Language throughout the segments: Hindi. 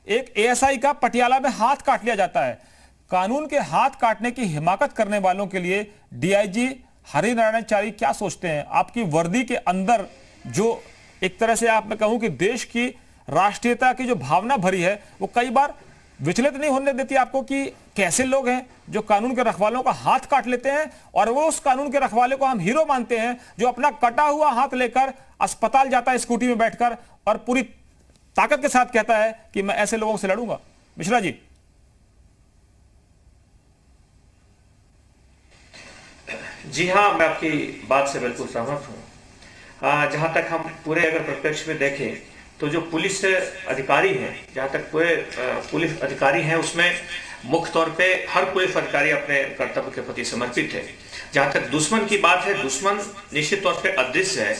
एक एएसआई का पटियाला में हाथ काट लिया जाता है। कानून के हाथ काटने की हिमाकत करने वालों के लिए डीआईजी हरिनारायणाचारी क्या सोचते हैं? आपकी वर्दी के अंदर जो एक तरह से आप मैं कहूं कि देश की राष्ट्रीयता की जो भावना भरी है वो कई बार विचलित नहीं होने देती आपको कि कैसे लोग हैं जो कानून के रखवालों का हाथ काट लेते हैं और वो उस कानून के रखवाले को हम हीरो मानते हैं जो अपना कटा हुआ हाथ लेकर अस्पताल जाता है स्कूटी में बैठकर और पूरी ताकत के साथ कहता है कि मैं ऐसे लोगों से लड़ूंगा। मिश्रा जी। जी हाँ, मैं आपकी बात से बिल्कुल सहमत हूँ। जहाँ तक हम पूरे अगर परिप्रेक्ष्य में देखें तो जो पुलिस अधिकारी हैं, जहाँ तक पूरे पुलिस अधिकारी हैं उसमें मुख्य तौर पे हर पुलिस अधिकारी अपने कर्तव्य के प्रति समर्पित है। जहाँ तक दुश्मन की बात है, दुश्मन निश्चित तौर पे अदृश्य है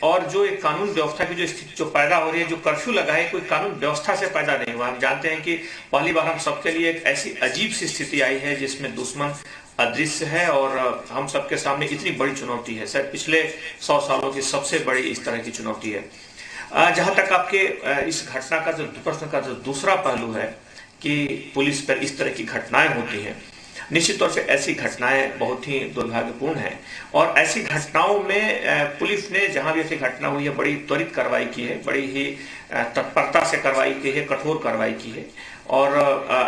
और जो एक कानून व्यवस्था की जो स्थिति जो पैदा हो रही है, जो कर्फ्यू लगा है, कोई कानून व्यवस्था से पैदा नहीं हुआ। हम जानते हैं कि पहली बार हम सबके लिए एक ऐसी अजीब सी स्थिति आई है जिसमें दुश्मन अदृश्य है और हम सबके सामने इतनी बड़ी चुनौती है, शायद पिछले 100 सालों की सबसे बड़ी इस तरह की चुनौती है। जहां तक आपके इस घटना का जो प्रश्न का जो दूसरा पहलू है कि पुलिस पर इस तरह की घटनाएं होती हैं, निश्चित तौर से ऐसी घटनाएं बहुत ही दुर्भाग्यपूर्ण हैं और ऐसी घटनाओं में पुलिस ने जहां भी ऐसी घटना हुई है बड़ी त्वरित कार्रवाई की है, बड़ी ही तत्परता से कार्रवाई की है, कठोर कार्रवाई की है और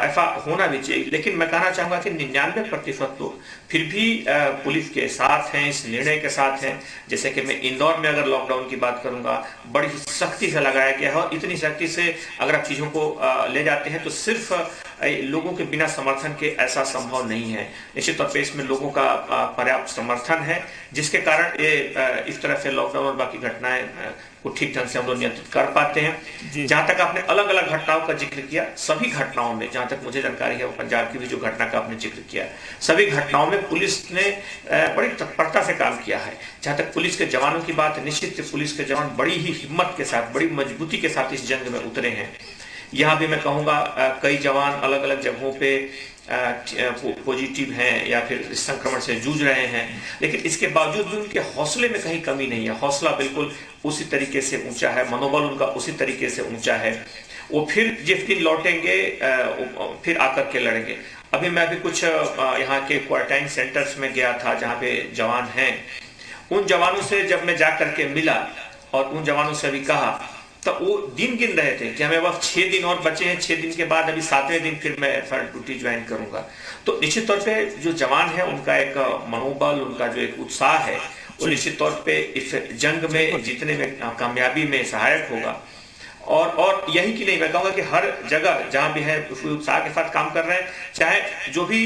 ऐसा होना भी चाहिए। लेकिन मैं कहना चाहूंगा कि 99% लोग फिर भी पुलिस के साथ हैं, इस निर्णय के साथ हैं। जैसे कि मैं इंदौर में अगर लॉकडाउन की बात करूंगा, बड़ी सख्ती से लगाया गया है और इतनी सख्ती से अगर आप चीजों को ले जाते हैं तो सिर्फ लोगों के बिना समर्थन के ऐसा संभव नहीं है। निश्चित तौर पे इसमें लोगों का पर्याप्त समर्थन है जिसके कारण ये इस तरह से लॉकडाउन और बाकी घटनाएं को ठीक ढंग से हम लोग नियंत्रित कर पाते हैं। जहां तक आपने अलग अलग घटनाओं का जिक्र किया, सभी घटनाओं में जहां तक मुझे जानकारी है वो पंजाब की भी जो घटना का आपने जिक्र किया, सभी घटनाओं में पुलिस ने बड़ी तत्परता से काम किया है। जहां तक पुलिस के जवानों की बात है, निश्चित पुलिस के जवान बड़ी ही हिम्मत के साथ, बड़ी मजबूती के साथ इस जंग में उतरे हैं। यहाँ भी मैं कहूँगा कई जवान अलग अलग जगहों पे पॉजिटिव हैं या फिर इस संक्रमण से जूझ रहे हैं, लेकिन इसके बावजूद भी उनके हौसले में कहीं कमी नहीं है। हौसला बिल्कुल उसी तरीके से ऊंचा है, मनोबल उनका उसी तरीके से ऊंचा है। वो फिर जिस दिन लौटेंगे फिर आकर के लड़ेंगे। अभी मैं भी कुछ यहाँ के क्वारंटाइन सेंटर्स में गया था जहाँ पे जवान हैं। उन जवानों से जब मैं जा करके मिला और उन जवानों से भी कहा, तो वो दिन गिन रहे थे कि हमें बस 6 दिन और बचे हैं, 6 दिन के बाद अभी 7वें दिन फिर मैं ड्यूटी ज्वाइन करूंगा। तो निश्चित तौर पे जो जवान है उनका एक मनोबल, उनका जो एक उत्साह है वो निश्चित तौर पे इस जंग में जीतने में कामयाबी में सहायक होगा। और यही कि नहीं, मैं कहूँगा कि हर जगह जहाँ भी है उत्साह के साथ काम कर रहे हैं, चाहे जो भी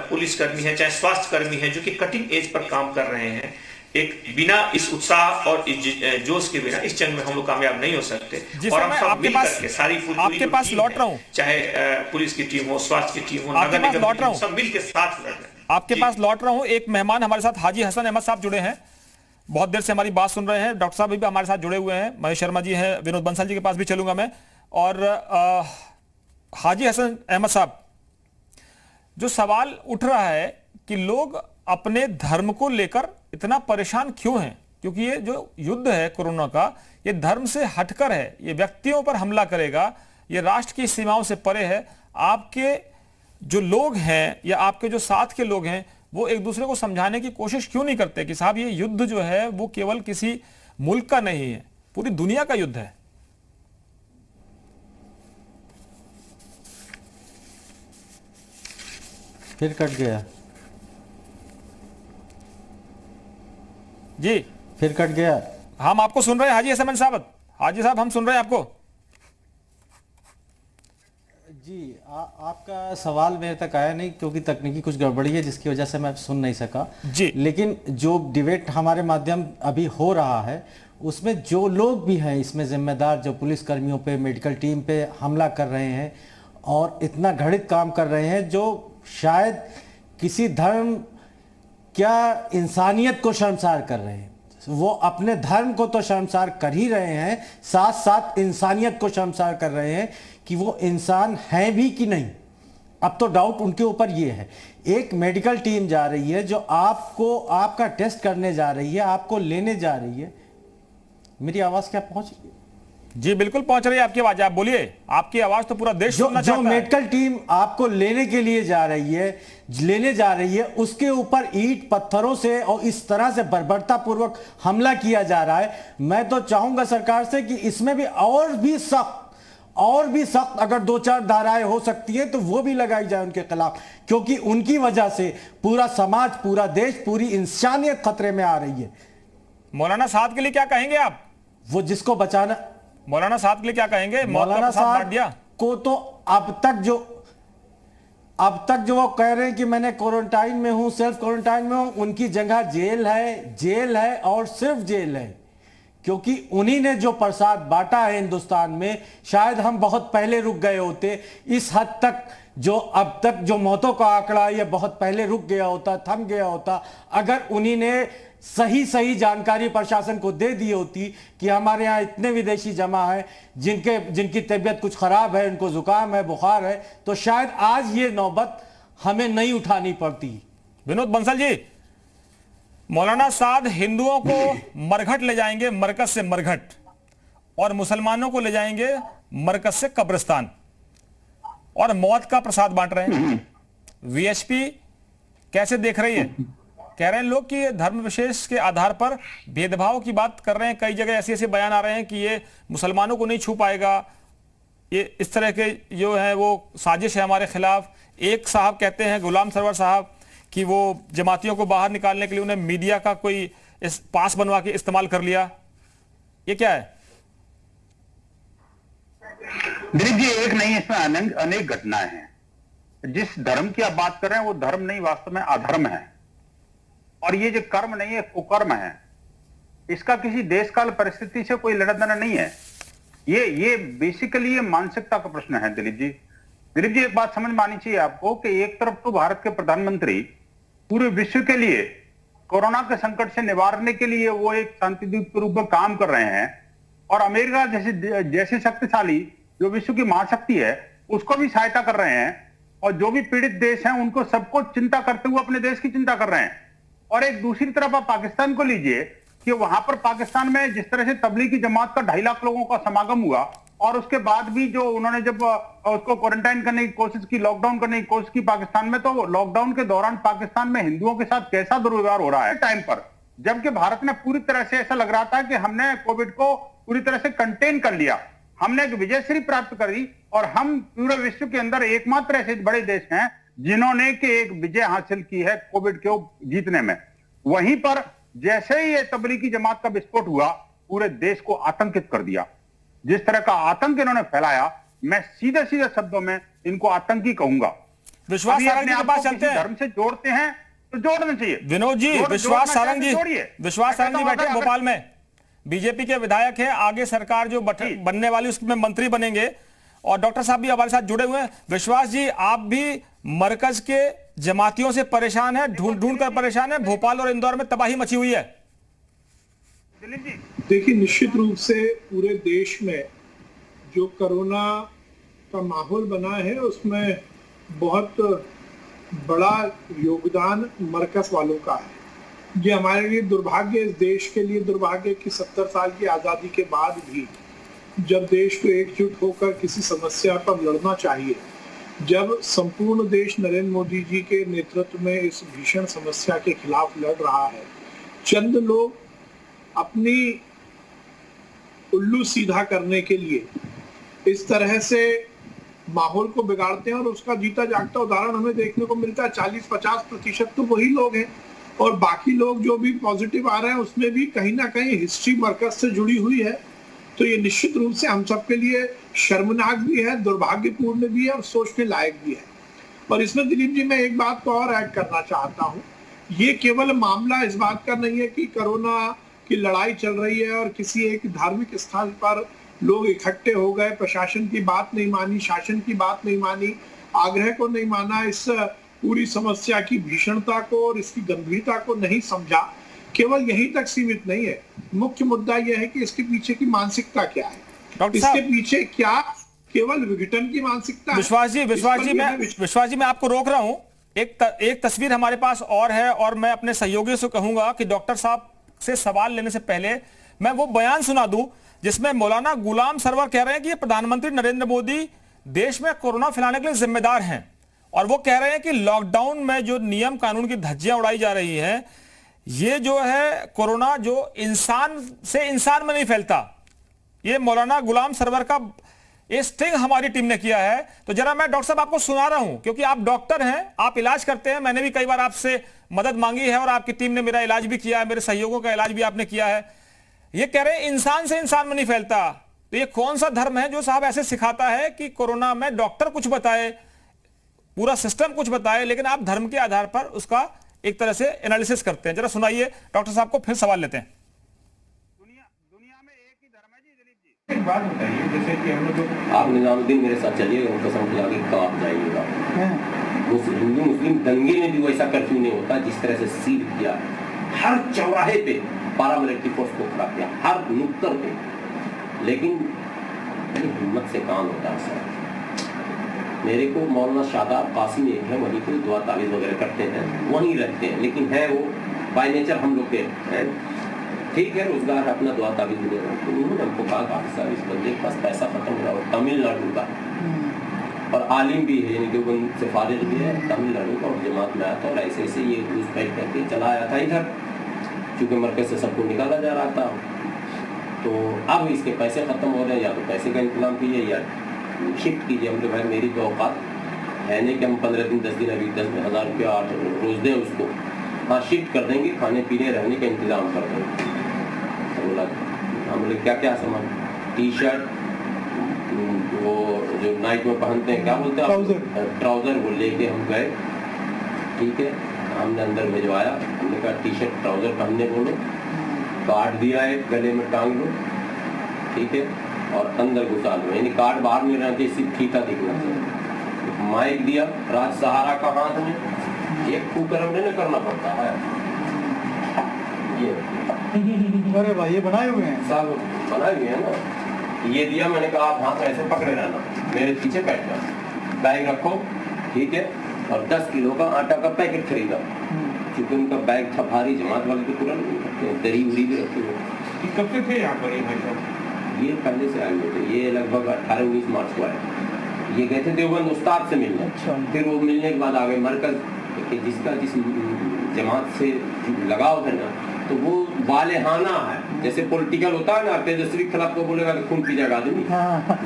पुलिसकर्मी है, चाहे स्वास्थ्य कर्मी है जो कि कटिंग एज पर काम कर रहे हैं। एक बिना इस उत्साह और जोश के बिना इस जंग में हम लोग कामयाब नहीं हो सकते। और हम सब मिल करके सारी आपके पास लौट रहा हूं, चाहे पुलिस की टीम हो, स्वास्थ्य की टीम हो, नगर निगम, सब मिल के साथ लड़ रहे हैं। आपके पास लौट रहा हूं। एक मेहमान हमारे साथ हाजी हसन अहमद साहब जुड़े हैं, बहुत देर से हमारी बात सुन रहे हैं। डॉक्टर साहब भी हमारे साथ जुड़े हुए हैं, महेश शर्मा जी हैं, विनोद बंसल जी के पास भी चलूंगा मैं। और हाजी हसन अहमद साहब, जो सवाल उठ रहा है कि लोग अपने धर्म को लेकर इतना परेशान क्यों हैं, क्योंकि ये जो युद्ध है कोरोना का, ये धर्म से हटकर है, ये व्यक्तियों पर हमला करेगा, ये राष्ट्र की सीमाओं से परे है। आपके जो लोग हैं या आपके जो साथ के लोग हैं वो एक दूसरे को समझाने की कोशिश क्यों नहीं करते कि साहब ये युद्ध जो है वो केवल किसी मुल्क का नहीं है, पूरी दुनिया का युद्ध है। फिर कट गया जी, फिर कट गया। हम आपको सुन रहे हैं हाजी हसन साहब, हाजी साहब हम सुन रहे हैं आपको जी। आपका सवाल मेरे तक आया नहीं क्योंकि तकनीकी कुछ गड़बड़ी है जिसकी वजह से मैं सुन नहीं सका जी। लेकिन जो डिबेट हमारे माध्यम अभी हो रहा है उसमें जो लोग भी हैं इसमें जिम्मेदार, जो पुलिस कर्मियों पे, मेडिकल टीम पे हमला कर रहे हैं और इतना घृणित काम कर रहे हैं जो शायद किसी धर्म क्या इंसानियत को शर्मसार कर रहे हैं। वो अपने धर्म को तो शर्मसार कर ही रहे हैं, साथ साथ इंसानियत को शर्मसार कर रहे हैं कि वो इंसान हैं भी कि नहीं। अब तो डाउट उनके ऊपर ये है। एक मेडिकल टीम जा रही है जो आपको आपका टेस्ट करने जा रही है, आपको लेने जा रही है। मेरी आवाज क्या पहुंच रही है? जी बिल्कुल पहुंच रही है आपकी आवाज, आप बोलिए, आपकी आवाज तो पूरा देश सुनना जो चाहता है। मेडिकल टीम आपको लेने के लिए जा रही है उसके ऊपर ईंट पत्थरों से और इस तरह से बर्बरता पूर्वक हमला किया जा रहा है। मैं तो चाहूंगा सरकार से कि इसमें भी और भी सख्त अगर 2-4 धाराएं हो सकती हैं तो वो भी लगाई जाए उनके खिलाफ, क्योंकि उनकी वजह से पूरा समाज, पूरा देश, पूरी इंसानियत खतरे में आ रही है। मौलाना साहब के लिए क्या कहेंगे आप? वो जिसको बचाना, मौलाना साहब के लिए क्या कहेंगे? मौत का मौलाना प्रसाद बांट साहब दिया को तो अब तक जो वो कह रहे हैं कि मैंने क्वारंटाइन में हूं, सेल्फ क्वारंटाइन में हूं, उनकी जगह जेल है और सिर्फ जेल है, क्योंकि उन्हीं ने जो प्रसाद बांटा है हिंदुस्तान में, शायद हम बहुत पहले रुक गए होते। इस हद तक जो अब तक जो मौतों का आंकड़ा ये बहुत पहले रुक गया होता, थम गया होता, अगर उन्हीं ने सही जानकारी प्रशासन को दे दी होती कि हमारे यहाँ इतने विदेशी जमा है जिनकी तबीयत कुछ खराब है, उनको जुकाम है, बुखार है, तो शायद आज ये नौबत हमें नहीं उठानी पड़ती। विनोद बंसल जी, मौलाना साद हिंदुओं को मरघट ले जाएंगे, मरकज से मरघट, और मुसलमानों को ले जाएंगे मरकज से कब्रिस्तान, और मौत का प्रसाद बांट रहे हैं। वीएचपी कैसे देख रही है? कह रहे हैं लोग कि ये धर्म विशेष के आधार पर भेदभाव की बात कर रहे हैं। कई जगह ऐसे बयान आ रहे हैं कि ये मुसलमानों को नहीं छू पाएगा, ये इस तरह के जो है वो साजिश है हमारे खिलाफ। एक साहब कहते हैं, गुलाम सरवर साहब, कि वो जमातियों को बाहर निकालने के लिए उन्हें मीडिया का कोई इस पास बनवा के इस्तेमाल कर लिया। ये क्या है? दिलीप जी, एक नहीं, इसमें अनेक घटनाएं हैं। जिस धर्म की आप बात कर रहे हैं वो धर्म नहीं, वास्तव में अधर्म है, और ये जो कर्म नहीं है कुकर्म है। इसका किसी देश काल परिस्थिति से कोई लेना देना नहीं है। ये बेसिकली ये मानसिकता का प्रश्न है। दिलीप जी एक बात समझ में आनी चाहिए आपको कि एक तरफ तो भारत के प्रधानमंत्री पूरे विश्व के लिए कोरोना के संकट से निवारने के लिए वो एक शांतिदूत के रूप में काम कर रहे हैं, और अमेरिका जैसे शक्तिशाली जो विश्व की महाशक्ति है उसको भी सहायता कर रहे हैं, और जो भी पीड़ित देश हैं उनको सबको चिंता करते हुए अपने देश की चिंता कर रहे हैं। और एक दूसरी तरफ आप पाकिस्तान को लीजिए कि वहां पर पाकिस्तान में जिस तरह से तबलीगी जमात का 2.5 लाख लोगों का समागम हुआ, और उसके बाद भी जो उन्होंने जब उसको क्वारंटाइन करने की कोशिश की, लॉकडाउन करने की कोशिश की पाकिस्तान में, तो लॉकडाउन के दौरान पाकिस्तान में हिंदुओं के साथ कैसा दुर्व्यवहार हो रहा है टाइम पर, जबकि भारत ने पूरी तरह से ऐसा लग रहा था कि हमने कोविड को पूरी तरह से कंटेन कर लिया, हमने एक विजयश्री प्राप्त करी, और हम पूरे विश्व के अंदर एकमात्र ऐसे बड़े देश हैं जिन्होंने कि एक विजय हासिल की है कोविड को जीतने में। वहीं पर जैसे ही ये तबलीगी जमात का विस्फोट हुआ, पूरे देश को आतंकित कर दिया। जिस तरह का आतंक इन्होंने फैलाया, मैं सीधे शब्दों में इनको आतंकी कहूंगा। विश्वास सारंग जी के पास चलते हैं। धर्म से जोड़ते हैं तो जोड़ना चाहिए। विनोद जी, विश्वास सारंग जी बैठे भोपाल में, बीजेपी के विधायक हैं, आगे सरकार जो बनने वाली उसमें मंत्री बनेंगे, और डॉक्टर साहब भी हमारे साथ जुड़े हुए हैं। विश्वास जी, आप भी मरकज के जमातियों से परेशान है, ढूंढ कर परेशान है। भोपाल और इंदौर में तबाही मची हुई है। देखिए, निश्चित रूप से पूरे देश में जो कोरोना का माहौल बना है उसमें बहुत बड़ा योगदान मरकज वालों का है। ये हमारे लिए दुर्भाग्य, इस देश के लिए दुर्भाग्य कि 70 साल की आज़ादी के बाद भी जब देश को एकजुट होकर किसी समस्या पर लड़ना चाहिए, जब संपूर्ण देश नरेंद्र मोदी जी के नेतृत्व में इस भीषण समस्या के खिलाफ लड़ रहा है, चंद लोग अपनी उल्लू सीधा करने के लिए इस तरह से माहौल को बिगाड़ते हैं, और उसका जीता जागता उदाहरण हमें देखने को मिलता है। 40-50% तो वही लोग हैं, और बाकी लोग जो भी पॉजिटिव आ रहे हैं उसमें भी कहीं ना कहीं हिस्ट्री मरकज से जुड़ी हुई है। तो ये निश्चित रूप से हम सबके लिए शर्मनाक भी है, दुर्भाग्यपूर्ण भी है, और सोचने लायक भी है। और इसमें दिलीप जी, मैं एक बात को और ऐड करना चाहता हूँ। ये केवल मामला इस बात का नहीं है कि कोरोना की लड़ाई चल रही है और किसी एक धार्मिक स्थान पर लोग इकट्ठे हो गए, प्रशासन की बात नहीं मानी, शासन की बात नहीं मानी, आग्रह को नहीं माना, इस पूरी समस्या की भीषणता को और इसकी गंभीरता को नहीं समझा। केवल यहीं तक सीमित नहीं है। मुख्य मुद्दा यह है कि इसके पीछे की मानसिकता क्या है, इसके पीछे क्या केवल विघटन की मानसिकता है? विश्वास जी, मैं आपको रोक रहा हूं। एक तस्वीर हमारे पास और है, और मैं अपने सहयोगियों से कहूंगा कि डॉक्टर साहब से सवाल लेने से पहले मैं वो बयान सुना दूं जिसमें मौलाना गुलाम सरवर कह रहे हैं कि ये प्रधानमंत्री नरेंद्र मोदी देश में कोरोना फैलाने के लिए जिम्मेदार हैं, और वो कह रहे हैं कि लॉकडाउन में जो नियम कानून की धज्जियां उड़ाई जा रही हैं, ये जो है कोरोना जो इंसान से इंसान में नहीं फैलता। ये मौलाना गुलाम सरवर का ये स्टिंग हमारी टीम ने किया है। तो जरा मैं डॉक्टर साहब आपको सुना रहा हूं, क्योंकि आप डॉक्टर हैं, आप इलाज करते हैं, मैंने भी कई बार आपसे मदद मांगी है और आपकी टीम ने मेरा इलाज भी किया है, मेरे सहयोगों का इलाज भी आपने किया है। ये कह रहे हैं इंसान से इंसान में नहीं फैलता। तो ये कौन सा धर्म है जो साहब ऐसे सिखाता है कि कोरोना में डॉक्टर कुछ बताए, पूरा सिस्टम कुछ बताए, लेकिन आप धर्म के आधार पर उसका एक तरह से एनालिसिस करते हैं। जरा सुनाइए डॉक्टर साहब को, फिर सवाल लेते हैं। दुनिया में एक ही धर्म है जी। दिलीप जी, एक बात बताइए, जैसे कि हम लोग, आप निजामुद्दीन मेरे साथ चलिएगा, उनका कसम खिला के कब आप जाइएगा। हिंदू मुस्लिम दंगे में भी वैसा कर्फ्यू नहीं होता जिस तरह से सील किया, हर चौराहे पे पारामिलिट्री फोर्स को खड़ा किया, हर नुक्कड़ पे। लेकिन हिम्मत से काम होता है सर। मेरे को मौलाना शादाब कासिम एक है, वहीं पे दुआ तावीज़ वगैरह करते हैं, वहीं रहते हैं, लेकिन है वो बाय नेचर हम लोग के हैं, ठीक है, रोजगार है अपना, दुआ तावीज़ दे रहे हैं। उन्होंने हमको कहा काफी साहब इस बंदे के पास पैसा खत्म हो रहा है, तमिलनाडु का और आलिम भी है, यानी कि वो से फारिग भी है, तमिलनाडु का, और जमात में आया था और ऐसे ऐसे ये घूस पैठ करके चला आया था इधर, चूँकि मरकज से सबको निकाला जा रहा था। तो अब इसके पैसे ख़त्म हो रहे हैं, या तो पैसे का इंतजाम कीजिए या शिफ्ट कीजिए। हम तो भाई मेरी तो औकात है नहीं कि हम 15 दिन 10 दिन अभी 10,000 रुपया 8 रोज़ दें उसको। हाँ, शिफ्ट कर देंगे, खाने पीने रहने का इंतजाम कर देंगे। तो बोला हम बोले क्या क्या सामान, टी शर्ट, वो जो नाइट में पहनते हैं क्या बोलते हैं, ट्राउज़र, वो लेके हम गए। ठीक है, हमने अंदर भिजवाया, हमने कहा टी शर्ट ट्राउज़र पहनने बोलो, कार्ड दिया है गले में टांग लो, ठीक है, और अंदर घुसा लो, यानी कार्ड बाहर नहीं रहना चाहिए, सिर्फ फीता दिखना चाहिए। माइक दिया राज सहारा का हाथ में, एक कुकर्म नहीं करना पड़ता है ये। अरे भाई ये बनाए हुए हैं, सब बनाए हुए हैं ना। ये दिया, मैंने कहा आप हाथ ऐसे पकड़े रहना, मेरे पीछे बैठ जाओ, बैग रखो, ठीक है, और 10 किलो का आटा का पैकेट खरीदा, क्योंकि उनका बैग था भारी, जमात वाले तो तुरंत दरी उरी भी रखे हुए। कब से थे यहाँ पर ये भाई साहब? ये पहले से आए हुए थे, ये लगभग 18-19 मार्च को आए। ये गए थे देवबंद उस्ताद से मिलने, फिर वो मिलने के बाद आ गए मरकज, जिसका जिस जमात से लगाव है ना, तो वो वालेहाना है। जैसे पॉलिटिकल होता है ना, तेजस्वी के खिलाफ को बोलेगा तो खून पी जाएगा आदमी,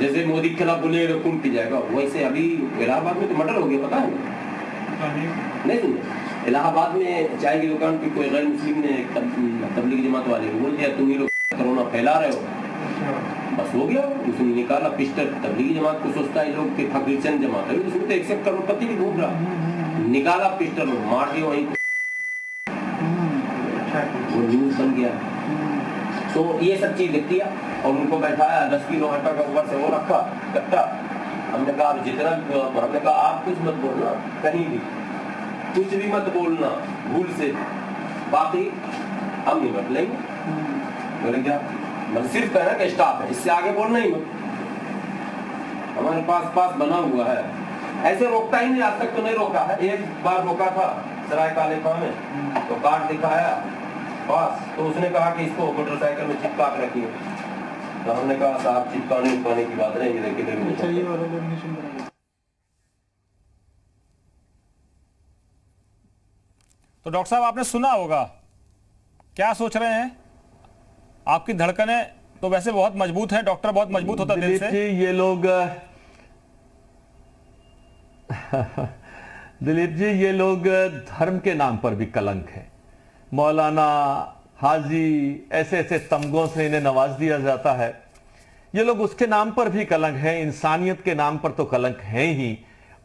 जैसे मोदी के खिलाफ बोलेगा तो खून पी जाएगा, वैसे अभी इलाहाबाद में तो मर्डर हो गया, पता है ना? नहीं सुनिए, इलाहाबाद में चाय की दुकान पे कोई गैर मुस्लिम ने तबलीगी जमात वाले को बोल दिया तुम ही लोग कोरोना फैला रहे हो, बस हो गया। उसने निकाला पिस्टल, तबलीगी जमात को सोचता है लोग कि फकीर चंद जमात है, उसमें तो 1 करोड़पति भी घूम रहा, निकाला पिस्टल, मार दिया वहीं, वो न्यूज बन गया। तो ये सब चीज लिख दिया और उनको बैठाया, 10 किलो आटा का ऊपर से वो रखा कट्टा। हमने कहा जितना भी, हमने कहा आप कुछ मत बोलना, कहीं भी कुछ भी मत बोलना भूल से, बाकी हम निपट लेंगे। बोले क्या, मतलब सिर्फ कहना कि स्टाफ है, इससे आगे बोलना ही मत, हमारे पास बना हुआ है, ऐसे रोकता ही नहीं, आज तक तो नहीं रोका है। एक बार रोका था सराय काले खां में, तो कार्ड दिखाया पास, तो उसने कहा कि इसको मोटरसाइकिल में चिपका के रखिए, तो हमने कहा साहब चिपकाने उपकाने की बात नहीं, तो डॉक्टर साहब आपने सुना होगा, क्या सोच रहे हैं? आपकी धड़कनें तो वैसे बहुत मजबूत हैं, डॉक्टर बहुत मजबूत होता दिल से। ये लोग दिलीप जी, ये लोग धर्म के नाम पर भी कलंक है। मौलाना, हाजी, ऐसे ऐसे तमगों से इन्हें नवाज दिया जाता है। ये लोग उसके नाम पर भी कलंक हैं, इंसानियत के नाम पर तो कलंक हैं ही,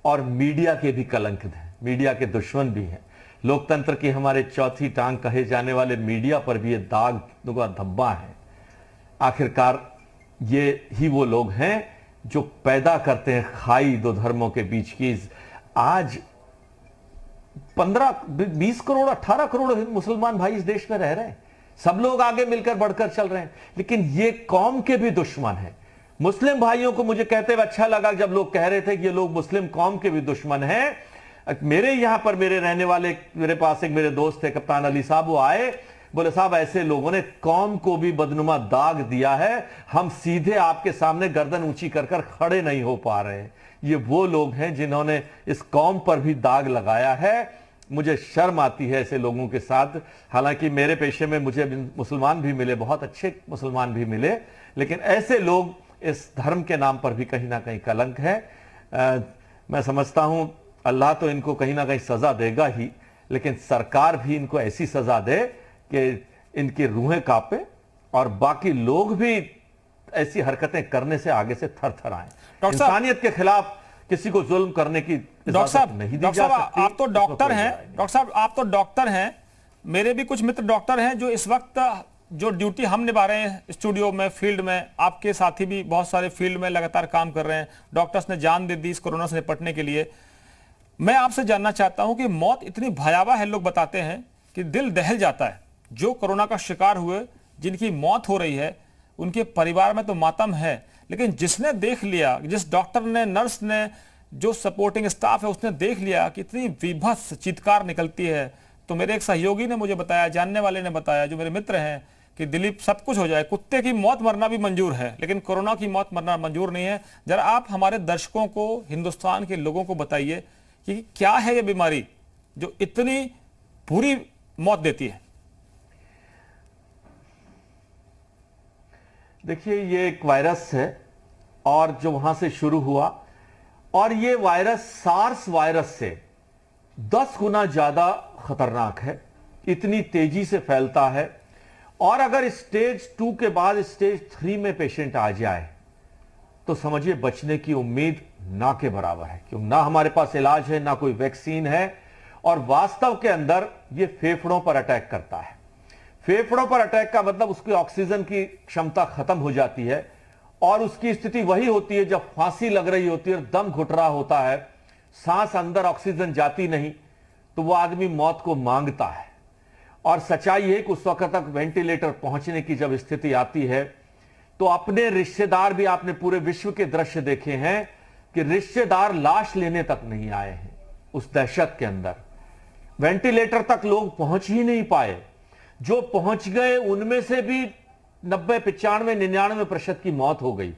और मीडिया के भी कलंक हैं, मीडिया के दुश्मन भी हैं। लोकतंत्र की हमारे चौथी टांग कहे जाने वाले मीडिया पर भी ये दाग का धब्बा है। आखिरकार ये ही वो लोग हैं जो पैदा करते हैं खाई दो धर्मों के बीच की। आज 15-20 करोड़ 18 करोड़ मुसलमान भाई इस देश में रह रहे हैं, सब लोग आगे मिलकर बढ़कर चल रहे हैं, लेकिन ये कौम के भी दुश्मन हैं। मुस्लिम भाइयों को मुझे कहते हुए अच्छा लगा जब लोग कह रहे थे कि ये लोग मुस्लिम कौम के भी दुश्मन हैं। मेरे यहां पर मेरे रहने वाले, मेरे पास एक मेरे दोस्त थे कप्तान अली साहब, वो आए, बोले साहब ऐसे लोगों ने कौम को भी बदनुमा दाग दिया है, हम सीधे आपके सामने गर्दन ऊंची कर कर खड़े नहीं हो पा रहे हैं। ये वो लोग हैं जिन्होंने इस कौम पर भी दाग लगाया है। मुझे शर्म आती है ऐसे लोगों के साथ। हालांकि मेरे पेशे में मुझे मुसलमान भी मिले, बहुत अच्छे मुसलमान भी मिले, लेकिन ऐसे लोग इस धर्म के नाम पर भी कहीं ना कहीं कलंक है। मैं समझता हूं अल्लाह तो इनको कहीं ना कहीं सजा देगा ही, लेकिन सरकार भी इनको ऐसी सजा दे कि इनकी रूहें कांपे और बाकी लोग भी ऐसी हरकतें करने से आगे से थर थर आए। इंसानियत के खिलाफ किसी को जुल्म करने की डॉक्टर साहब, नहीं दी जा सकती। आप तो डॉक्टर हैं, डॉक्टर साहब आप तो डॉक्टर हैं, मेरे भी कुछ मित्र डॉक्टर हैं जो इस वक्त जो ड्यूटी हम निभा रहे हैं स्टूडियो में, फील्ड में, आपके साथी भी बहुत सारे फील्ड में लगातार काम कर रहे हैं। डॉक्टर्स ने जान दे दी इस कोरोना से निपटने के लिए। मैं आपसे जानना चाहता हूं कि मौत इतनी भयावह है, लोग बताते हैं कि दिल दहल जाता है। जो कोरोना का शिकार हुए, जिनकी मौत हो रही है, उनके परिवार में तो मातम है, लेकिन जिसने देख लिया, जिस डॉक्टर ने, नर्स ने, जो सपोर्टिंग स्टाफ है, उसने देख लिया कि इतनी विभत्स चीत्कार निकलती है। तो मेरे एक सहयोगी ने मुझे बताया, जानने वाले ने बताया, जो मेरे मित्र हैं, कि दिलीप सब कुछ हो जाए, कुत्ते की मौत मरना भी मंजूर है, लेकिन कोरोना की मौत मरना मंजूर नहीं है। जरा आप हमारे दर्शकों को, हिंदुस्तान के लोगों को बताइए कि क्या है ये बीमारी जो इतनी बुरी मौत देती है। देखिए, ये एक वायरस है और जो वहां से शुरू हुआ, और ये वायरस सार्स वायरस से 10 गुना ज्यादा खतरनाक है, इतनी तेजी से फैलता है। और अगर स्टेज 2 के बाद स्टेज 3 में पेशेंट आ जाए तो समझिए बचने की उम्मीद ना के बराबर है, क्योंकि ना हमारे पास इलाज है, ना कोई वैक्सीन है, और वास्तव के अंदर ये फेफड़ों पर अटैक करता है। फेफड़ों पर अटैक का मतलब उसकी ऑक्सीजन की क्षमता खत्म हो जाती है और उसकी स्थिति वही होती है जब फांसी लग रही होती है और दम घुट रहा होता है, सांस अंदर, ऑक्सीजन जाती नहीं, तो वो आदमी मौत को मांगता है। और सच्चाई है कि उस वक्त तक वेंटिलेटर पहुंचने की जब स्थिति आती है तो अपने रिश्तेदार भी, आपने पूरे विश्व के दृश्य देखे हैं कि रिश्तेदार लाश लेने तक नहीं आए हैं। उस दहशत के अंदर वेंटिलेटर तक लोग पहुंच ही नहीं पाए। जो पहुंच गए उनमें से भी 90, 95, 99% की मौत हो गई।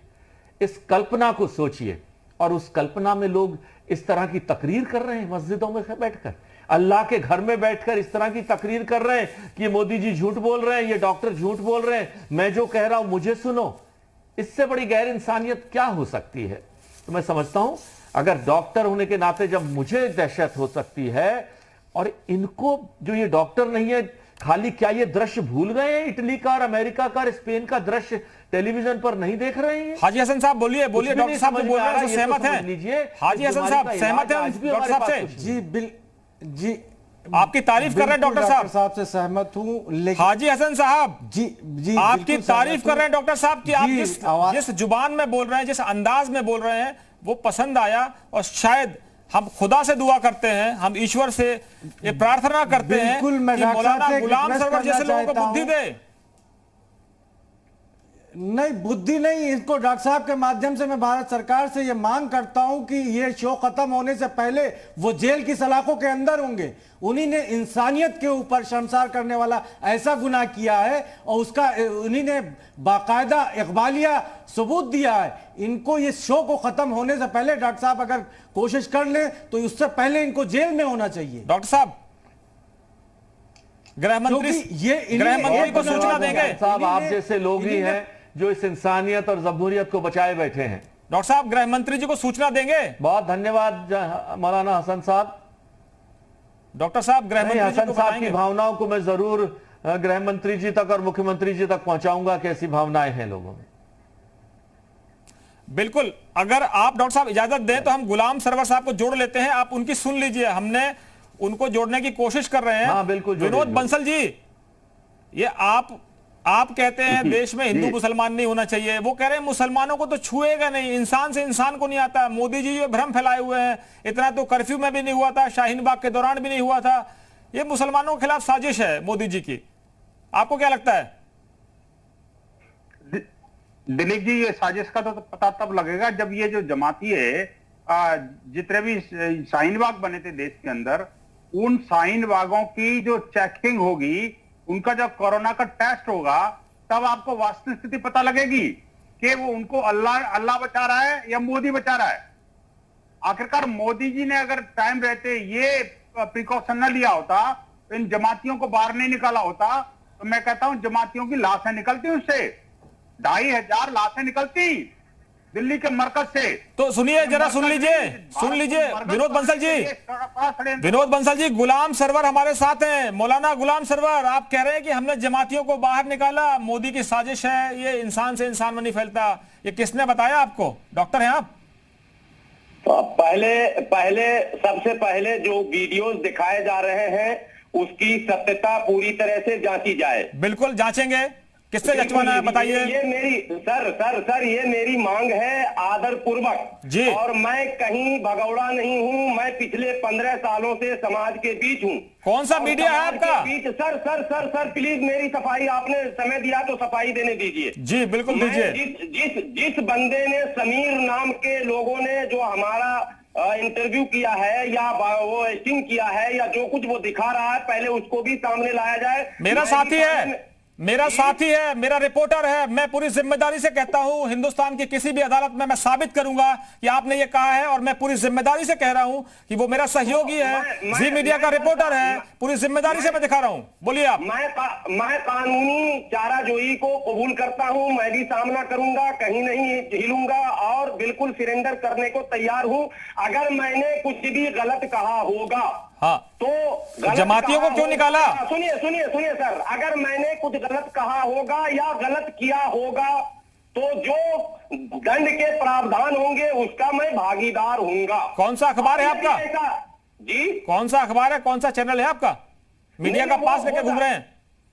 इस कल्पना को सोचिए, और उस कल्पना में लोग इस तरह की तकरीर कर रहे हैं, मस्जिदों में बैठकर, अल्लाह के घर में बैठकर इस तरह की तकरीर कर रहे हैं कि ये मोदी जी झूठ बोल रहे हैं, ये डॉक्टर झूठ बोल रहे हैं, मैं जो कह रहा हूं मुझे सुनो। इससे बड़ी गैर इंसानियत क्या हो सकती है? तो मैं समझता हूं अगर डॉक्टर होने के नाते जब मुझे दहशत हो सकती है, और इनको जो ये डॉक्टर नहीं है, खाली क्या ये दृश्य भूल गए हैं? इटली का और अमेरिका का और स्पेन का दृश्य टेलीविजन पर नहीं देख रहे हैं? हाजी हसन साहब बोलिए, बोलिए, डॉक्टर साहब बोल रहे हैं, सहमत हैं? हाजी हसन साहब सहमत हैं डॉक्टर साहब से? जी, आपकी तारीफ कर रहे हैं डॉक्टर साहब से सहमत हूं, लेकिन हाजी हसन साहब जी आपकी तारीफ कर रहे हैं डॉक्टर साहब की। आप जिस जुबान में बोल रहे हैं, जिस अंदाज में बोल रहे हैं, वो पसंद आया। और शायद हम खुदा से दुआ करते हैं, हम ईश्वर से ये प्रार्थना करते हैं कि मौलाना गुलाम सरवर जैसे लोगों को बुद्धि दे। नहीं, बुद्धि नहीं, इसको डॉक्टर साहब के माध्यम से मैं भारत सरकार से ये मांग करता हूं कि ये शो खत्म होने से पहले वो जेल की सलाखों के अंदर होंगे। उन्हीं ने इंसानियत के ऊपर शर्मसार करने वाला ऐसा गुनाह किया है और उसका उन्हीं ने बाकायदा इकबालिया सबूत दिया है। इनको ये शो को खत्म होने से पहले डॉक्टर साहब अगर कोशिश कर ले तो उससे पहले इनको जेल में होना चाहिए। डॉक्टर साहब, गृहमंत्री को सूचना देंगे साहब, आप जैसे लोग ही हैं जो इस इंसानियत और जमहूरियत को बचाए बैठे हैं। डॉक्टर साहब, गृहमंत्री जी को सूचना देंगे। बहुत धन्यवाद मौलाना हसन साहब। डॉक्टर साहब, गृहमंत्री हसन साहब की भावनाओं को मैं जरूर गृहमंत्री जी तक और मुख्यमंत्री जी तक पहुंचाऊंगा, कैसी भावनाएं हैं लोगों में। बिल्कुल, अगर आप डॉक्टर साहब इजाजत दें तो हम गुलाम सरवर साहब को जोड़ लेते हैं, आप उनकी सुन लीजिए। हमने उनको जोड़ने की कोशिश कर रहे हैं। हाँ, बिल्कुल। विनोद बंसल जी, ये आप कहते हैं देश में हिंदू मुसलमान नहीं होना चाहिए, वो कह रहे हैं मुसलमानों को तो छुएगा नहीं, इंसान से इंसान को नहीं आता। मोदी जी ये भ्रम फैलाए हुए हैं, इतना तो कर्फ्यू में भी नहीं हुआ था, शाहीन बाग के दौरान भी नहीं हुआ था। ये मुसलमानों के खिलाफ साजिश है मोदी जी की। आपको क्या लगता है? दिलीप जी, ये साजिश का तो पता तब लगेगा जब ये जो जमाती है, जितने भी शाहीन बाग बने थे देश के अंदर, उन शाहीन बागों की जो चेकिंग होगी उनका जब कोरोना का टेस्ट होगा तब आपको वास्तविक स्थिति पता लगेगी कि वो उनको अल्लाह बचा रहा है या मोदी बचा रहा है। आखिरकार मोदी जी ने अगर टाइम रहते ये प्रिकॉशन न लिया होता, तो इन जमातियों को बाहर नहीं निकाला होता, तो मैं कहता हूं जमातियों की लाशें निकलती उससे, 2500 लाशें निकलती दिल्ली के मरकज से। तो सुनिए, जरा सुन लीजिए विनोद बंसल जी, विनोद बंसल जी, गुलाम सरवर हमारे साथ हैं। मौलाना गुलाम सरवर, आप कह रहे हैं कि हमने जमातियों को बाहर निकाला, मोदी की साजिश है, ये इंसान से इंसान में नहीं फैलता, ये किसने बताया आपको? डॉक्टर हैं आप? तो पहले सबसे पहले जो वीडियोस दिखाए जा रहे हैं उसकी सत्यता पूरी तरह से जांची जाए। बिल्कुल जांचेंगे। किससे जचवाना है बताइए? ये मेरी सर ये मेरी मांग है आदर पूर्वक जी। और मैं कहीं भगौड़ा नहीं हूँ, मैं पिछले 15 सालों से समाज के बीच हूँ। कौन सा मीडिया है आपका? सर प्लीज मेरी सफाई, आपने समय दिया तो सफाई देने दीजिए। जी बिल्कुल दीजिए। जिस बंदे ने, समीर नाम के लोगों ने जो हमारा इंटरव्यू किया है या वो एक्टिंग किया है या जो कुछ वो दिखा रहा है, पहले उसको भी सामने लाया जाए। मेरा साथी है, मेरा रिपोर्टर है। मैं पूरी जिम्मेदारी से कहता हूं, हिंदुस्तान की किसी भी अदालत में मैं साबित करूंगा कि आपने ये कहा है, और मैं पूरी जिम्मेदारी से कह रहा हूं कि वो मेरा सहयोगी है, जी मीडिया का रिपोर्टर है। पूरी जिम्मेदारी से मैं दिखा रहा हूं। बोलिए आप। मैं कानूनी चाराजोई को कबूल करता हूं, मैं भी सामना करूंगा, कहीं नहीं हिलूंगा और बिल्कुल सरेंडर करने को तैयार हूं। अगर मैंने कुछ भी गलत कहा होगा हाँ, तो जमातियों को क्यों निकाला? सुनिए सर, अगर मैंने कुछ गलत कहा होगा या गलत किया होगा तो जो दंड के प्रावधान होंगे उसका मैं भागीदार हूंगा। कौन सा अखबार है आपका? जी, कौन सा अखबार है, कौन सा चैनल है आपका? मीडिया का पास लेके घूम रहे हैं?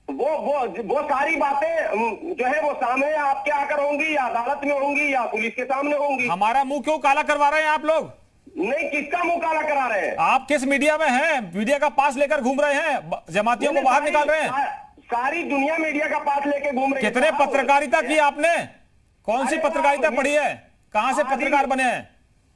वो सारी बातें जो है वो सामने आपके आकर होंगी या अदालत में होंगी या पुलिस के सामने होंगी। हमारा मुंह क्यों काला करवा रहे हैं आप लोग? नहीं, किसका मुंह काला करा रहे हैं? आप किस मीडिया में हैं? मीडिया का पास लेकर घूम रहे हैं, जमातियों को बाहर निकाल रहे हैं। सारी दुनिया मीडिया का पास लेके घूम रही है। कितने पत्रकारिता की आपने? कौन सी पत्रकारिता पढ़ी है? कहां से पत्रकार बने हैं?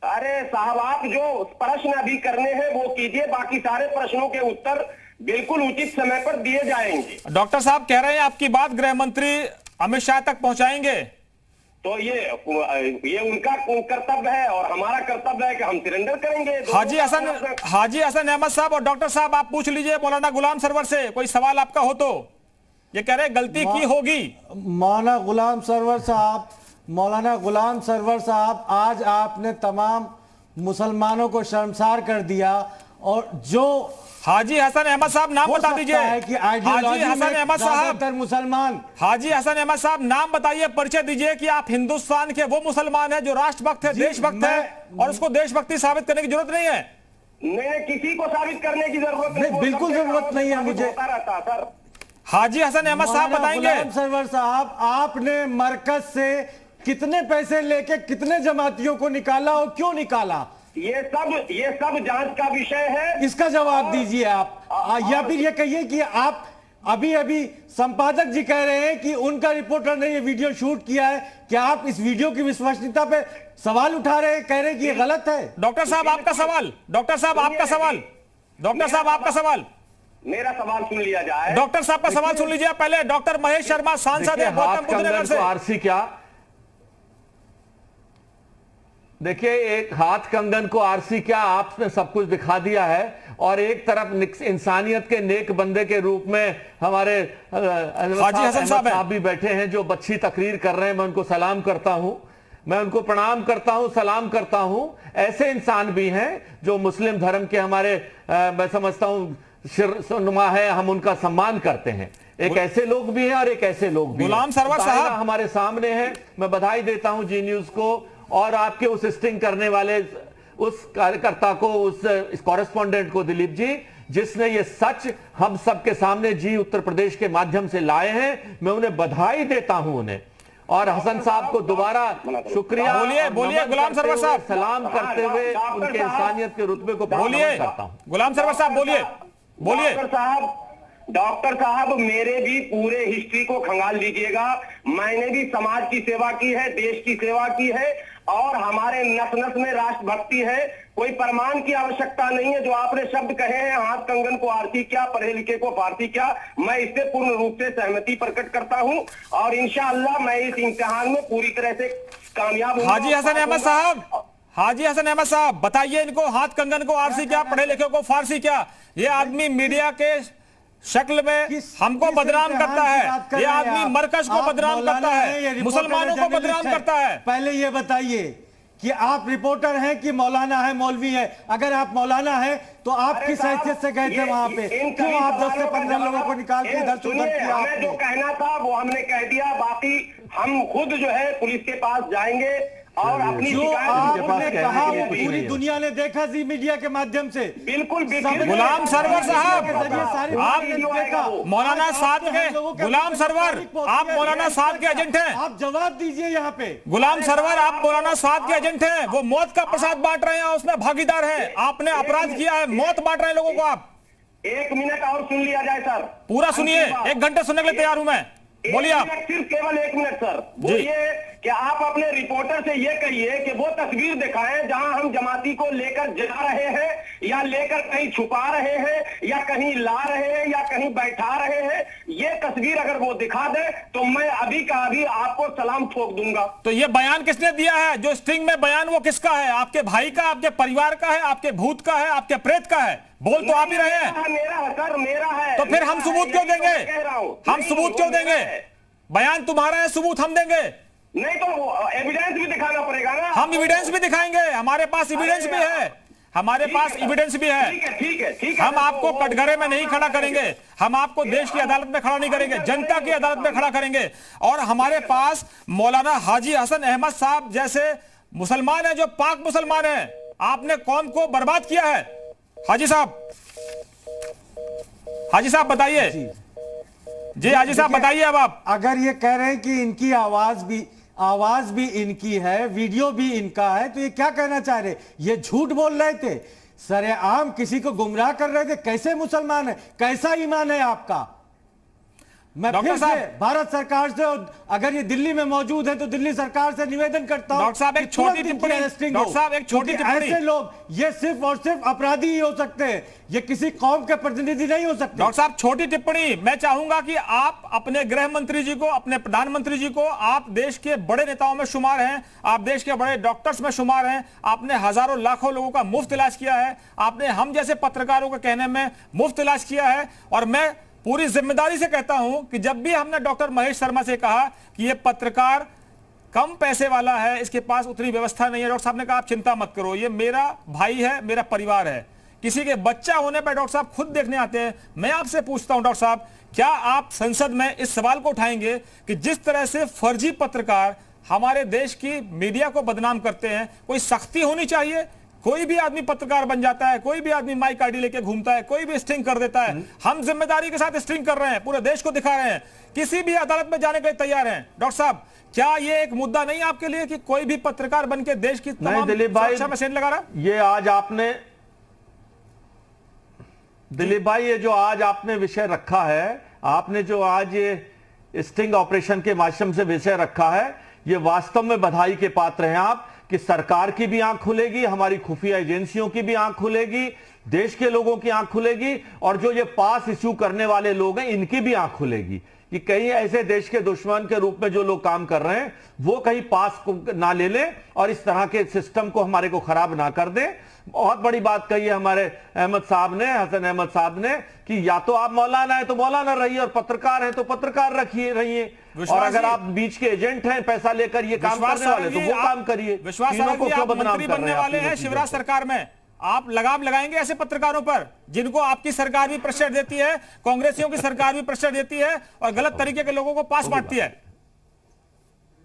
अरे साहब, आप जो प्रश्न अभी करने हैं वो कीजिए, बाकी सारे प्रश्नों के उत्तर बिल्कुल उचित समय पर दिए जाएंगे। डॉक्टर साहब कह रहे हैं आपकी बात गृह मंत्री अमित शाह तक पहुंचाएंगे, तो ये उनका कर्तव्य है और हमारा कर्तव्य है कि हम सरेंडर करेंगे। हाजी हसन अहमद साहब और डॉक्टर साहब, आप पूछ लीजिए मौलाना गुलाम सरवर से, कोई सवाल आपका हो तो। ये कह रहे गलती की होगी। मौलाना गुलाम सरवर साहब, आज आपने तमाम मुसलमानों को शर्मसार कर दिया। और जो हाजी हसन अहमद साहब, नाम बता दीजिए। हाजी हसन अहमद साहब मुसलमान, हाजी हसन अहमद साहब नाम बताइए, परिचय दीजिए कि आप हिंदुस्तान के वो मुसलमान हैं जो राष्ट्रभक्त है, देशभक्त है, और उसको देशभक्ति साबित करने की जरूरत नहीं है। नहीं, किसी को साबित करने की जरूरत नहीं, बिल्कुल जरूरत नहीं है मुझे। सर हाजी हसन अहमद साहब बताएंगे। गुलाम सरवर साहब, आपने मरकज से कितने पैसे लेके कितने जमातियों को निकाला और क्यों निकाला? ये सब जांच का विषय है। इसका जवाब दीजिए आप। या फिर ये कहिए कि आप अभी संपादक जी कह रहे हैं कि उनका रिपोर्टर ने ये वीडियो शूट किया है, क्या आप इस वीडियो की विश्वसनीयता पे सवाल उठा रहे हैं, कह रहे हैं कि ये गलत है? डॉक्टर साहब आपका सवाल, डॉक्टर साहब आपका सवाल, मेरा सवाल सुन लिया जाए। डॉक्टर साहब का सवाल सुन लीजिए पहले। डॉक्टर महेश शर्मा, सांसद है गौतम बुद्ध नगर से। आरसी क्या? देखिए, एक हाथ कंगन को आरसी क्या, आपने सब कुछ दिखा दिया है। और एक तरफ इंसानियत के नेक बंदे के रूप में हमारे हाजी हसन साहब भी बैठे हैं जो अच्छी तकरीर कर रहे हैं। मैं उनको सलाम करता हूं, मैं उनको प्रणाम करता हूं, सलाम करता हूं। ऐसे इंसान भी हैं जो मुस्लिम धर्म के हमारे मैं समझता हूं शिरनुमा है, हम उनका सम्मान करते हैं। एक ऐसे लोग भी हैं और एक ऐसे लोग भी। गुलाम सरवर साहब हमारे सामने हैं। मैं बधाई देता हूं जी न्यूज को और आपके उस स्टिंग करने वाले उस कार्यकर्ता को, उस कॉरेस्पॉन्डेंट को, दिलीप जी, जिसने ये सच हम सबके सामने जी उत्तर प्रदेश के माध्यम से लाए हैं। मैं उन्हें बधाई देता हूं उन्हें, और हसन साहब को दोबारा शुक्रिया। बोलिए गुलाम सरवर साहब, सलाम करते हुए उनके इंसानियत के रुतबे को बोलिए। गुलाम सरवर साहब बोलिए। डॉक्टर साहब, मेरे भी पूरे हिस्ट्री को खंगाल लीजिएगा। मैंने भी समाज की सेवा की है, देश की सेवा की है, और हमारे नस नस में राष्ट्रभक्ति है। कोई प्रमाण की आवश्यकता नहीं है। जो आपने शब्द कहे हैं, हाथ कंगन को आरती क्या, पढ़े लिखे को फारसी क्या, मैं इससे पूर्ण रूप से सहमति प्रकट करता हूं और इंशाअल्लाह मैं इस इम्तिहान में पूरी तरह से कामयाब हूंगा। हाजी हसन अहमद साहब, हाजी हसन अहमद साहब, बताइए इनको हाथ कंगन को आरसी क्या, पढ़े लिखे को फारसी क्या? ये आदमी मीडिया के शक्ल में हमको बदनाम करता है, ये आदमी मरकज को बदनाम करता है, मुसलमानों को बदनाम करता है। पहले ये बताइए कि आप रिपोर्टर हैं कि मौलाना है, मौलवी है? अगर आप मौलाना हैं तो आप किस हैसियत से गए थे वहां पे? क्यों आप 10 से 15 लोगों को निकाल के इधर से उधर किया? हमें जो कहना था वो हमने कह दिया, बाकी हम खुद जो है पुलिस के पास जाएंगे और अपनी जो आपने कहा वो पूरी दुनिया ने देखा जी मीडिया के माध्यम से। बिल्कुल गुलाम सरवर साहब, आप मौलाना साद के गुलाम सरवर, आप मौलाना साद के एजेंट हैं। आप जवाब दीजिए यहाँ पे। गुलाम सरवर, आप मौलाना साद के एजेंट हैं। वो मौत का प्रसाद बांट रहे हैं, उसमें भागीदार हैं। आपने अपराध किया है, मौत बांट रहे हैं लोगों को आप। 1 मिनट और सुन लिया जाए सर। पूरा सुनिए, 1 घंटे सुनने के लिए तैयार हूं मैं। बोलिए आप। सिर्फ केवल 1 मिनट सर। बोलिए कि आप अपने रिपोर्टर से ये कहिए कि वो तस्वीर दिखाएं जहां हम जमाती को लेकर जा रहे हैं या लेकर कहीं छुपा रहे हैं या कहीं ला रहे हैं या कहीं बैठा रहे हैं। ये तस्वीर अगर वो दिखा दे तो मैं अभी का अभी आपको सलाम ठोक दूंगा। तो ये बयान किसने दिया है? जो स्ट्रिंग में बयान वो किसका है? आपके भाई का, आपके परिवार का है, आपके भूत का है, आपके प्रेत का है? बोल तो आप ही रहे हैं। मेरा है सर, मेरा है। तो फिर हम सबूत क्यों देंगे? हम सबूत क्यों देंगे? बयान तुम्हारा है, सबूत हम देंगे? नहीं तो एविडेंस भी दिखाना पड़ेगा ना। हम एविडेंस भी दिखाएंगे, हमारे पास एविडेंस भी है, हमारे पास एविडेंस भी है। ठीक है। हम आपको कटघरे में नहीं खड़ा करेंगे, हम आपको देश की अदालत में खड़ा नहीं करेंगे, जनता की अदालत में खड़ा करेंगे। और हमारे पास मौलाना हाजी हसन अहमद साहब जैसे मुसलमान हैं, जो पाक मुसलमान हैं। आपने कौम को बर्बाद किया है। हाजी साहब, हाजी साहब बताइए। जी हाजी साहब बताइए। अब आप अगर ये कह रहे हैं कि इनकी आवाज भी इनकी है, वीडियो भी इनका है, तो ये क्या कहना चाह रहे? ये झूठ बोल रहे थे, सरेआम किसी को गुमराह कर रहे थे। कैसे मुसलमान है, कैसा ईमान है आपका? मैं फिर से भारत सरकार से, अगर ये दिल्ली में मौजूद है तो दिल्ली सरकार से निवेदन करता हूं। डॉक्टर साहब एक छोटी टिप्पणी, डॉक्टर साहब एक छोटी टिप्पणी। ऐसे लोग ये सिर्फ और सिर्फ अपराधी ही हो सकते हैं, ये किसी कौम के प्रतिनिधि नहीं हो सकते। डॉक्टर साहब छोटी टिप्पणी। मैं चाहूंगा कि आप अपने गृह मंत्री जी को, अपने प्रधानमंत्री जी को, आप देश के बड़े नेताओं में शुमार हैं, आप देश के बड़े डॉक्टर्स में शुमार हैं, आपने हजारों लाखों लोगों का मुफ्त इलाज किया है, आपने हम जैसे पत्रकारों के कहने में मुफ्त इलाज किया है। और मैं पूरी जिम्मेदारी से कहता हूं कि जब भी हमने डॉक्टर महेश शर्मा से कहा कि यह पत्रकार कम पैसे वाला है, इसके पास उतनी व्यवस्था नहीं है, डॉक्टर साहब ने कहा आप चिंता मत करो, ये मेरा भाई है, मेरा परिवार है। किसी के बच्चा होने पर डॉक्टर साहब खुद देखने आते हैं। मैं आपसे पूछता हूं डॉक्टर साहब, क्या आप संसद में इस सवाल को उठाएंगे कि जिस तरह से फर्जी पत्रकार हमारे देश की मीडिया को बदनाम करते हैं, कोई सख्ती होनी चाहिए? कोई भी आदमी पत्रकार बन जाता है, कोई भी आदमी माइक आईडी लेके घूमता है, कोई भी स्ट्रिंग कर देता है। हम जिम्मेदारी के साथ स्ट्रिंग कर रहे हैं, पूरे देश को दिखा रहे हैं, किसी भी अदालत में जाने के लिए तैयार हैं। डॉक्टर साहब, क्या ये एक मुद्दा नहीं आपके लिए कि कोई भी पत्रकार बन के देश की तमाम सुरक्षा में सेंध लगा रहा? ये आज आपने दिलीप भाई, ये जो आज आपने विषय रखा है, आपने जो आज ये स्टिंग ऑपरेशन के माध्यम से विषय रखा है, ये वास्तव में बधाई के पात्र हैं आप कि सरकार की भी आंख खुलेगी, हमारी खुफिया एजेंसियों की भी आंख खुलेगी, देश के लोगों की आंख खुलेगी, और जो ये पास इश्यू करने वाले लोग हैं इनकी भी आंख खुलेगी कि कहीं ऐसे देश के दुश्मन के रूप में जो लोग काम कर रहे हैं वो कहीं पास को ना ले लें और इस तरह के सिस्टम को हमारे को खराब ना कर दें। बहुत बड़ी बात कही है हमारे अहमद साहब ने, हसन अहमद साहब ने, कि या तो आप मौलाना है तो मौलाना रहिए और पत्रकार हैं तो पत्रकार रहिए, और अगर आप बीच के एजेंट हैं पैसा लेकर ये काम करने वाले तो वो काम करिए। विश्वास मंत्री बनने वाले हैं शिवराज सरकार में, आप लगाम लगाएंगे ऐसे पत्रकारों पर जिनको आपकी सरकार भी प्रेशर देती है, कांग्रेसियों की सरकार भी प्रेशर देती है और गलत तरीके के लोगों को पास बांटती है?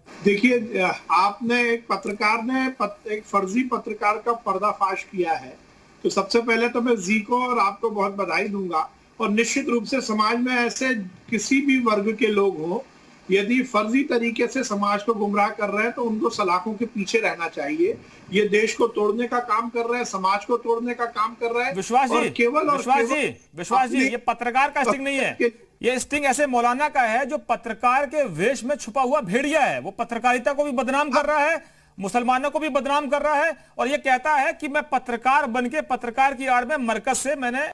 देखिए, आपने एक पत्रकार ने एक फर्जी पत्रकार का पर्दाफाश किया है, तो सबसे पहले तो मैं जी को और आपको बहुत बधाई दूंगा। और निश्चित रूप से समाज में ऐसे किसी भी वर्ग के लोग हों, यदि फर्जी तरीके से समाज को गुमराह कर रहे हैं तो उनको सलाखों के पीछे रहना चाहिए। ये देश को तोड़ने का काम कर रहे हैं, समाज को तोड़ने का काम कर रहे हैं। विश्वास जी, ये पत्रकार का स्टिंग नहीं है, ये स्टिंग ऐसे मौलाना का है जो पत्रकार के वेश में छुपा हुआ भेड़िया है। वो पत्रकारिता को भी बदनाम कर रहा है मुसलमानों को भी बदनाम कर रहा है और ये कहता है कि मैं पत्रकार बनके पत्रकार की आड़ में मरकज से मैंने